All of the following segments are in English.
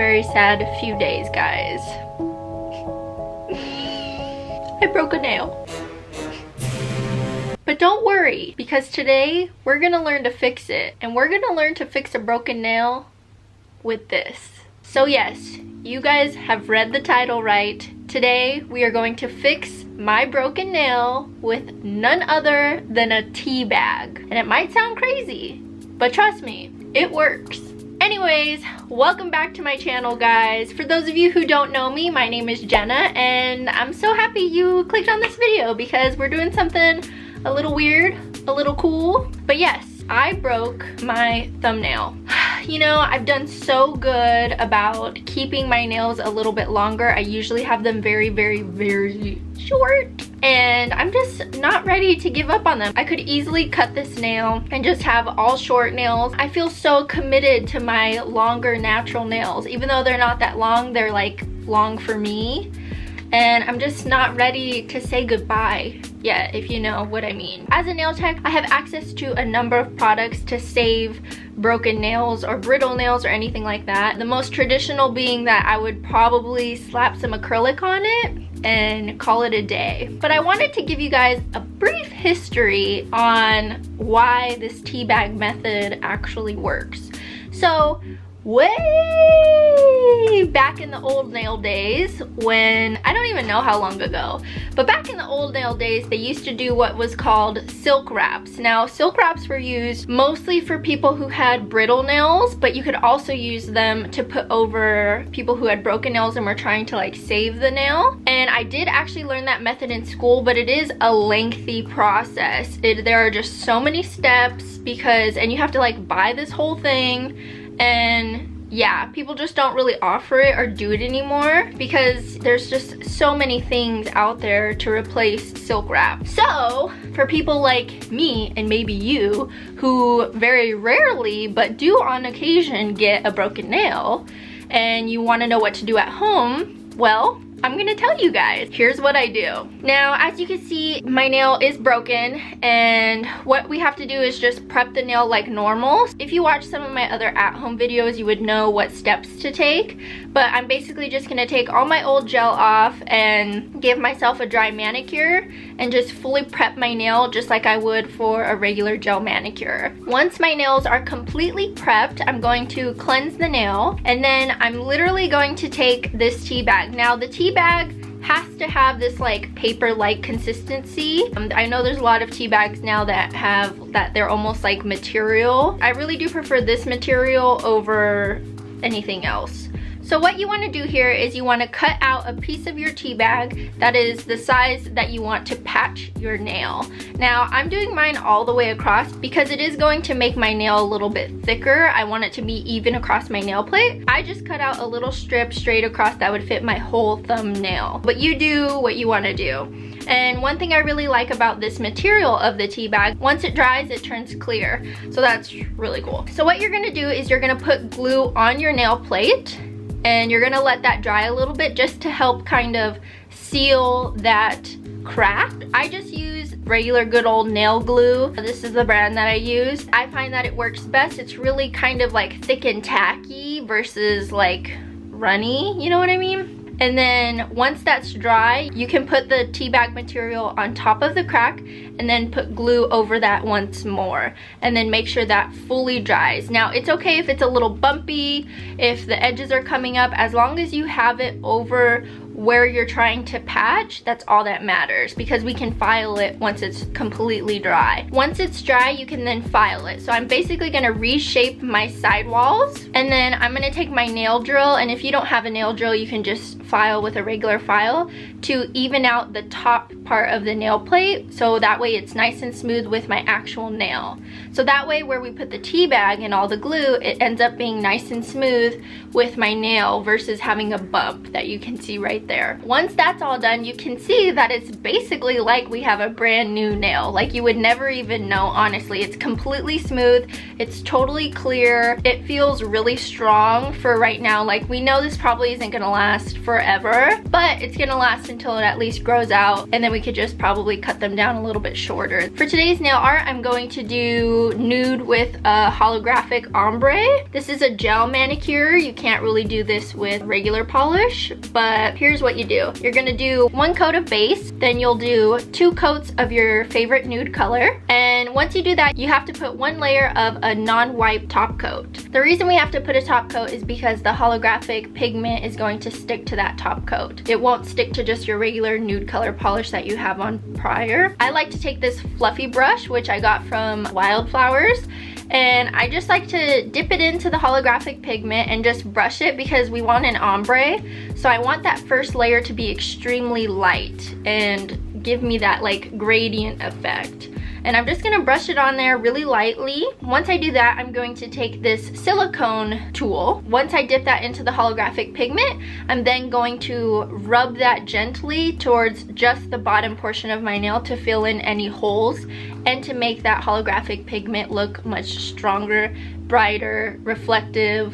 very sad few days, guys. I broke a nail. But don't worry, because today we're gonna learn to fix it. And we're gonna learn to fix a broken nail with this. So yes, you guys have read the title right. Today we are going to fix my broken nail with none other than a tea bag. And it might sound crazy, but trust me, it works. Anyways, welcome back to my channel, guys. For those of you who don't know me, my name is Jenna, and I'm so happy you clicked on this video because we're doing something a little weird, a little cool. But yes, I broke my thumbnail. You know, I've done so good about keeping my nails a little bit longer. I usually have them very, very, very short, and I'm just not ready to give up on them. I could easily cut this nail and just have all short nails. I feel so committed to my longer natural nails. Even though they're not that long, they're like long for me. And I'm just not ready to say goodbye yet, if you know what I mean. As a nail tech, I have access to a number of products to save broken nails or brittle nails or anything like that. The most traditional being that I would probably slap some acrylic on it and call it a day. But I wanted to give you guys a brief history on why this tea bag method actually works. So way back in the old nail days, when I don't even know how long ago, but back in the old nail days, they used to do what was called silk wraps. Now, silk wraps were used mostly for people who had brittle nails, but you could also use them to put over people who had broken nails and were trying to like save the nail. And I did actually learn that method in school, but it is a lengthy process. There are just so many steps and you have to like buy this whole thing. And yeah, people just don't really offer it or do it anymore because there's just so many things out there to replace silk wrap. So for people like me and maybe you who very rarely but do on occasion get a broken nail and you want to know what to do at home, well, I'm gonna tell you guys. Here's what I do. Now, as you can see, my nail is broken, and what we have to do is just prep the nail like normal. If you watch some of my other at-home videos, you would know what steps to take, but I'm basically just gonna take all my old gel off and give myself a dry manicure and just fully prep my nail just like I would for a regular gel manicure. Once my nails are completely prepped, I'm going to cleanse the nail, and then I'm literally going to take this tea bag. Now, the tea bag has to have this like paper-like consistency. I know there's a lot of tea bags now that they're almost like material. I really do prefer this material over anything else. So what you want to do here is you want to cut out a piece of your tea bag that is the size that you want to patch your nail. Now, I'm doing mine all the way across because it is going to make my nail a little bit thicker. I want it to be even across my nail plate. I just cut out a little strip straight across that would fit my whole thumbnail. But you do what you want to do. And one thing I really like about this material of the tea bag, once it dries, it turns clear. So that's really cool. So what you're gonna do is you're gonna put glue on your nail plate, and you're gonna let that dry a little bit just to help kind of seal that crack. I just use regular good old nail glue. This is the brand that I use. I find that it works best. It's really kind of like thick and tacky versus like runny, you know what I mean? And then once that's dry, you can put the tea bag material on top of the crack and then put glue over that once more, and then make sure that fully dries. Now, it's okay if it's a little bumpy, if the edges are coming up, as long as you have it over where you're trying to patch, that's all that matters, because we can file it once it's completely dry. Once it's dry, you can then file it. So I'm basically gonna reshape my sidewalls, and then I'm gonna take my nail drill, and if you don't have a nail drill, you can just file with a regular file to even out the top part of the nail plate, so that way it's nice and smooth with my actual nail. So that way where we put the tea bag and all the glue, it ends up being nice and smooth with my nail versus having a bump that you can see right there. Once that's all done, you can see that it's basically like we have a brand new nail. Like you would never even know, honestly. It's completely smooth. It's totally clear. It feels really strong for right now. Like we know this probably isn't gonna last forever, but it's gonna last until it at least grows out, and then we we could just probably cut them down a little bit shorter. For today's nail art, I'm going to do nude with a holographic ombre. This is a gel manicure. You can't really do this with regular polish, but here's what you do. You're gonna do 1 coat of base, then you'll do 2 coats of your favorite nude color, and once you do that, you have to put 1 layer of a non-wipe top coat. The reason we have to put a top coat is because the holographic pigment is going to stick to that top coat. It won't stick to just your regular nude color polish that you have on prior. I like to take this fluffy brush, which I got from Wildflowers, and I just like to dip it into the holographic pigment and just brush it because we want an ombre. So I want that first layer to be extremely light and give me that like gradient effect. And I'm just gonna brush it on there really lightly. Once I do that, I'm going to take this silicone tool. Once I dip that into the holographic pigment, I'm then going to rub that gently towards just the bottom portion of my nail to fill in any holes and to make that holographic pigment look much stronger, brighter, reflective,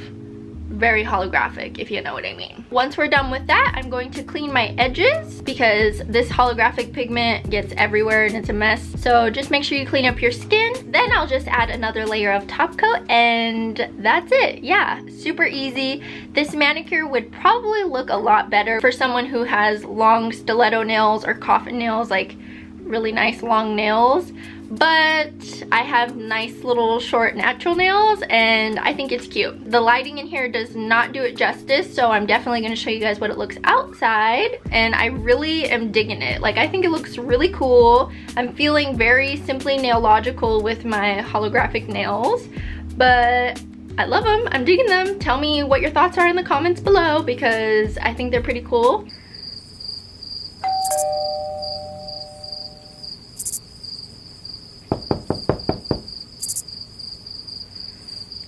very holographic, if you know what I mean. Once we're done with that, I'm going to clean my edges because this holographic pigment gets everywhere and it's a mess. So just make sure you clean up your skin. Then I'll just add another layer of top coat and that's it. Yeah, super easy. This manicure would probably look a lot better for someone who has long stiletto nails or coffin nails, like really nice long nails. But I have nice little short natural nails and I think it's cute. The lighting in here does not do it justice, so I'm definitely going to show you guys what it looks outside, and I really am digging it. Like, I think it looks really cool. I'm feeling very Simply Nail Logical with my holographic nails, but I love them. I'm digging them. Tell me what your thoughts are in the comments below because I think they're pretty cool.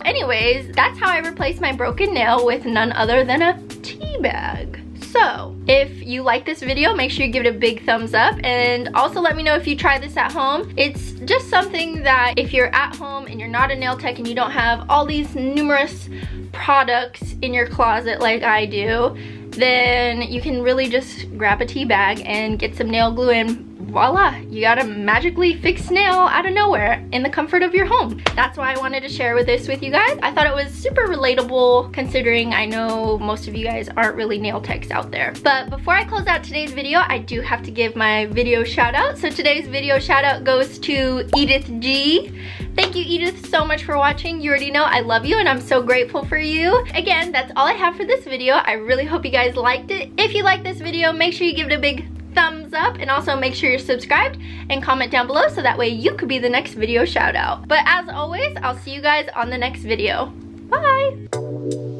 Anyways, that's how I replaced my broken nail with none other than a tea bag. So, if you like this video, make sure you give it a big thumbs up, and also let me know if you try this at home. It's just something that if you're at home and you're not a nail tech and you don't have all these numerous products in your closet like I do, then you can really just grab a tea bag and get some nail glue and voila, you got a magically fixed nail out of nowhere in the comfort of your home. That's why I wanted to share this with you guys. I thought it was super relatable considering I know most of you guys aren't really nail techs out there. But before I close out today's video, I do have to give my video shout out. So today's video shout out goes to Edith G. Thank you, Edith, so much for watching. You already know I love you and I'm so grateful for you. Again, that's all I have for this video. I really hope you guys liked it. If you liked this video, make sure you give it a big thumbs up and also make sure you're subscribed and comment down below so that way you could be the next video shout out. But as always, I'll see you guys on the next video. Bye!